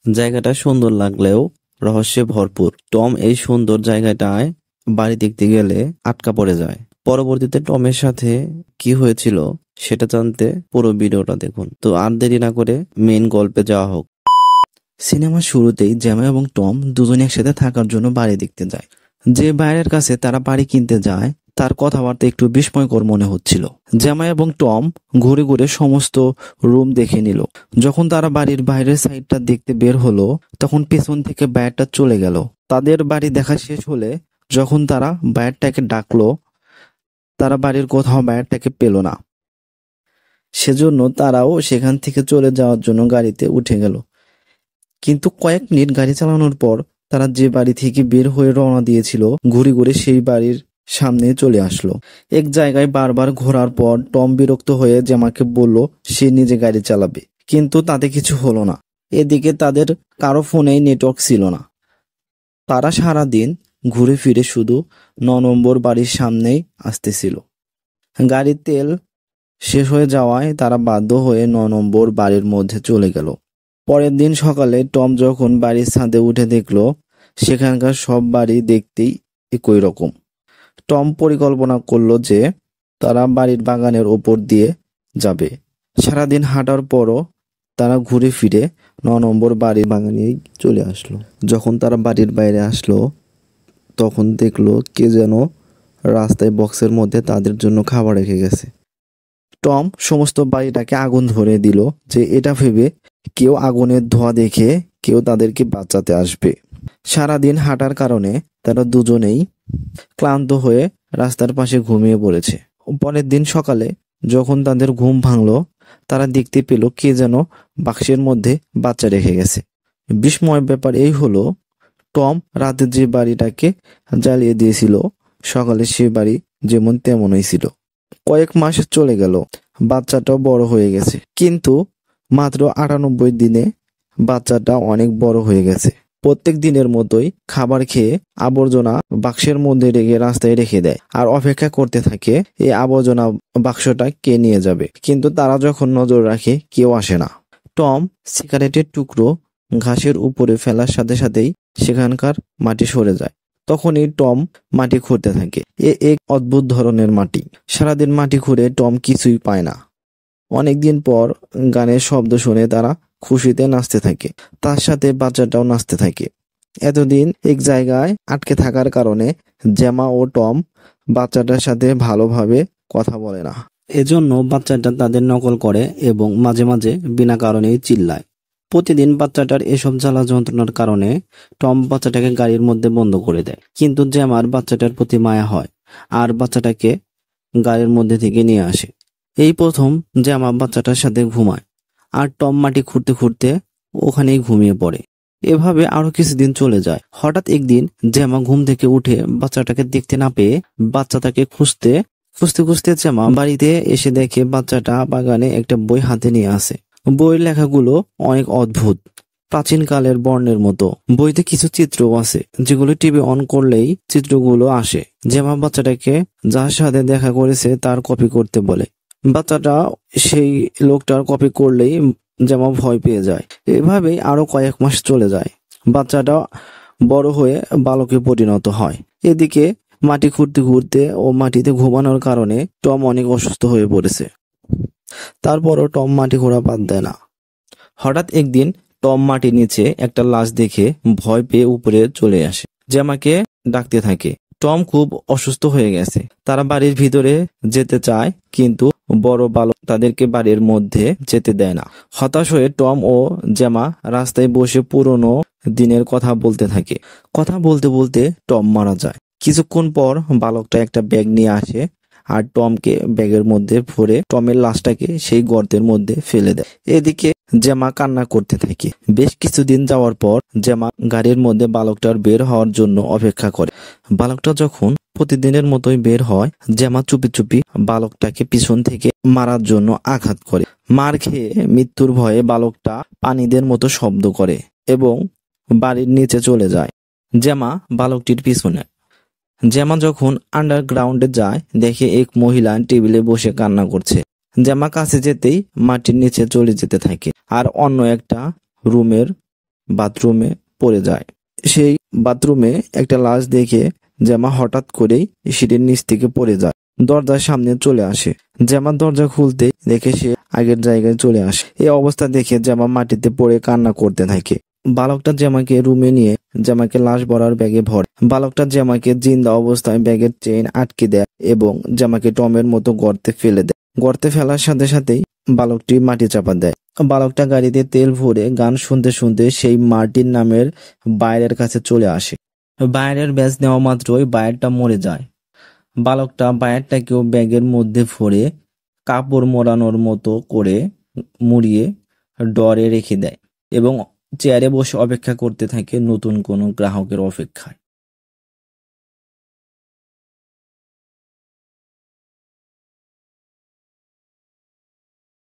জায়গাটা সুন্দর লাগলেও রহস্যে ভরপুর। টম এই সুন্দর জায়গাটায় বাড়ি দেখতে গেলে আটকা পড়ে যায়। পরবর্তীতে টমের সাথে কি হয়েছিল সেটা জানতে পুরো ভিডিওটা দেখুন। তো আর দেরি না করে মেইন গল্পে যাওয়া হোক। সিনেমার শুরুতেই জ্যামা এবং টম দুজনে একসাথে থাকার জন্য বাড়ি দেখতে যায়। যে বাইরের কাছে তারা বাড়ি কিনতে যায় তার কথাবার্তা একটু বিস্ময়কর মনে হচ্ছিল। জ্যামা এবং টম ঘুরে ঘুরে সমস্ত রুম দেখে নিল। যখন তারা বাড়ির বাইরের সাইডটা দেখতে বের হলো তখন পেছন থেকে বাইরটা চলে গেল। তাদের বাড়ি দেখা শেষ হলে যখন তারা বাইরটাকে ডাকলো তারা বাড়ির কোথাও বাইরটাকে পেল না। সেজন্য তারাও সেখান থেকে চলে যাওয়ার জন্য গাড়িতে উঠে গেল। কিন্তু কয়েক মিনিট গাড়ি চালানোর পর তারা যে বাড়ি থেকে বের হয়ে রওনা দিয়েছিল ঘুরে ঘুরে সেই বাড়ির সামনে চলে আসলো। এক জায়গায় বারবার ঘোরার পর টম বিরক্ত হয়ে জ্যামাকে বলল সে নিজে গাড়ি চালাবে, কিন্তু তাতে কিছু হলো না। এদিকে তাদের কারো ফোনেই নেটওয়ার্ক ছিল না। তারা সারা দিন ঘুরে ফিরে শুধু 9 নম্বর বাড়ির সামনেই আসতেছিল। গাড়ির তেল শেষ হয়ে যাওয়ায় তারা বাধ্য হয়ে 9 নম্বর বাড়ির মধ্যে চলে গেল। পরের দিন সকালে টম যখন বাড়ির ছাদে উঠে দেখলো সেখানকার সব বাড়ি দেখতেই একই রকম। টম পরিকল্পনা করলো যে তারা বাড়ির বাগানের ওপর দিয়ে যাবে। সারাদিন হাঁটার পরও তারা ঘুরে ফিরে 9 নম্বর বাড়ির বাগানেই চলে আসলো। যখন তারা বাড়ির বাইরে আসলো তখন দেখলো কে যেন রাস্তায় বক্সের মধ্যে তাদের জন্য খাবার রেখে গেছে। টম সমস্ত বাড়িটাকে আগুন ধরে দিল যে এটা ভেবে কেউ আগুনের ধোঁয়া দেখে কেউ তাদেরকে বাঁচাতে আসবে। সারাদিন হাঁটার কারণে তারা দুজনেই ক্লান্ত হয়ে রাস্তার পাশে ঘুমিয়ে পড়েছে। পরের দিন সকালে যখন তাদের ঘুম ভাঙলো তারা দেখতে পেল কে যেন বাক্সের মধ্যে বাচ্চা রেখে গেছে। বিস্ময় ব্যাপার এই হলো টম রাতে যে বাড়িটাকে জ্বালিয়ে দিয়েছিল সকালে সে বাড়ি যেমন তেমনই ছিল। কয়েক মাস চলে গেল, বাচ্চাটাও বড় হয়ে গেছে, কিন্তু মাত্র 98 দিনে বাচ্চাটা অনেক বড় হয়ে গেছে। প্রত্যেক দিনের মতোই খাবার খেয়ে আবর্জনা বাক্সের মধ্যে রেখে রাস্তায় রেখে দেয় আর অপেক্ষা করতে থাকে এই আবর্জনা বাক্সটা কে নিয়ে যাবে। কিন্তু তারা যখন নজর রাখে কেউ আসে না। টম সিগারেটের টুকরো ঘাসের উপরে ফেলার সাথে সাথেই সেখানকার মাটি সরে যায়। তখনই টম মাটি খুঁড়তে থাকে। এক অদ্ভুত ধরনের মাটি। সারাদিন মাটি খুঁড়ে টম কিছুই পায় না। অনেকদিন পর গানের শব্দ শুনে তারা খুশিতে নাচতে থাকে। তার সাথে বাচ্চাটাও নাচতে থাকে। এতদিন এক জায়গায় আটকে থাকার কারণে জ্যামা ও টম বাচ্চাটার সাথে ভালোভাবে কথা বলে না। এজন্য বাচ্চাটা তাদের নকল করে এবং মাঝে মাঝে বিনা কারণেই চিল্লায়। প্রতিদিন বাচ্চাটার এসব জ্বালা যন্ত্রণার কারণে টম বাচ্চাটাকে গাড়ির মধ্যে বন্ধ করে দেয়। কিন্তু জ্যামার বাচ্চাটার প্রতি মায়া হয় আর বাচ্চাটাকে গাড়ির মধ্যে থেকে নিয়ে আসে। এই প্রথম জ্যামা বাচ্চাটার সাথে ঘুমায় আর টম মাটি খুঁড়তে খুঁড়তে ওখানেই ঘুমিয়ে পড়ে। এভাবে আরো কিছুদিন চলে যায়। হঠাৎ একদিন জ্যামা ঘুম থেকে উঠে বাচ্চাটাকে দেখতে না পেয়ে বাচ্চাটাকে খুঁজতে খুঁজতে জ্যামা বাড়িতে এসে দেখে বাচ্চাটা বাগানে একটা বই হাতে নিয়ে আসে। বইয়ের লেখাগুলো অনেক অদ্ভুত, প্রাচীনকালের বর্ণের মতো। বইতে কিছু চিত্রও আছে যেগুলো টিভি অন করলেই চিত্রগুলো আসে। জ্যামা বাচ্চাটাকে যার সাথে দেখা করেছে তার কপি করতে বলে। বাচ্চাটা সেই লোকটার কপি করলেই জ্যামা ভয় পেয়ে যায়। এভাবেই আরো কয়েক মাস চলে যায়। বাচ্চাটা বড় হয়ে বালকে পরিণত হয়। এদিকে মাটি খুঁড়তে খুঁড়তে ও মাটিতে ঘুমানোর কারণে টম অনেক অসুস্থ হয়ে পড়েছে। তারপরও টম মাটি খোঁড়া বাদ দেয় না। হঠাৎ একদিন টম মাটির নিচে একটা লাশ দেখে ভয় পেয়ে উপরে চলে আসে। জ্যামাকে ডাকতে থাকে। টম খুব অসুস্থ হয়ে গেছে। তারা বাড়ির ভিতরে যেতে চায় কিন্তু বড় বালক তাদেরকে বাড়ির মধ্যে যেতে দেয় না। হতাশ হয়ে টম ও জ্যামা রাস্তায় বসে পুরনো দিনের কথা বলতে থাকে। কথা বলতে বলতে টম মারা যায়। কিছুক্ষণ পর বালকটা একটা ব্যাগ নিয়ে আসে আর টমকে ব্যাগের মধ্যে ভরে টমের লাশটাকে সেই গর্তের মধ্যে ফেলে দেয়। এদিকে জ্যামা কান্না করতে থাকে। বেশ কিছুদিন যাওয়ার পর জ্যামা গাড়ির মধ্যে বালকটার বের হওয়ার জন্য অপেক্ষা করে। বালকটা যখন প্রতিদিনের মতোই বের হয় জ্যামা চুপি চুপি বালকটাকে পিছন থেকে মারার জন্য আঘাত করে। মার খেয়ে মৃত্যুর ভয়ে বালকটা পানিদের মতো শব্দ করে এবং বাড়ির নিচে চলে যায়। জ্যামা বালকটির পিছনে। জ্যামা যখন আন্ডারগ্রাউন্ডে যায় দেখে এক মহিলা টেবিলে বসে কান্না করছে। জ্যামা কাছে যেতেই মাটির নিচে চলে যেতে থাকে আর অন্য একটা রুমের বাথরুমে পড়ে যায়। সেই বাথরুমে একটা লাশ দেখে জ্যামা হঠাৎ করেই সিঁড়ির নিচ থেকে পড়ে যায়। দরজার সামনে চলে আসে। জ্যামা দরজা খুলতেই দেখে সে আগের জায়গায় চলে আসে। এই অবস্থা দেখে জ্যামা মাটিতে পড়ে কান্না করতে থাকে। বালকটা জ্যামাকে রুমে নিয়ে জ্যামাকে লাশ ভরার ব্যাগে ভরে। বালকটা জ্যামাকে জিন্দা অবস্থায় ব্যাগের চেইন আটকে দেয় এবং জ্যামাকে টমের মতো গর্তে ফেলে দেয়। গর্তে ফেলার সাথে সাথেই বালকটি মাটি চাপা দেয়। বালকটা গাড়িতে তেল ভরে গান শুনতে শুনতে সেই মার্টিন নামের বায়ের কাছে চলে আসে। বায়ের ব্যাজ নেওয়া মাত্রই বায়েরটা মরে যায়। বালকটা বায়েরটাকেও ব্যাগের মধ্যে ভরে কাপড় মোড়ানোর মতো করে মুড়িয়ে ডরে রেখে দেয় এবং চেয়ারে বসে অপেক্ষা করতে থাকে নতুন কোনো গ্রাহকের অপেক্ষায়।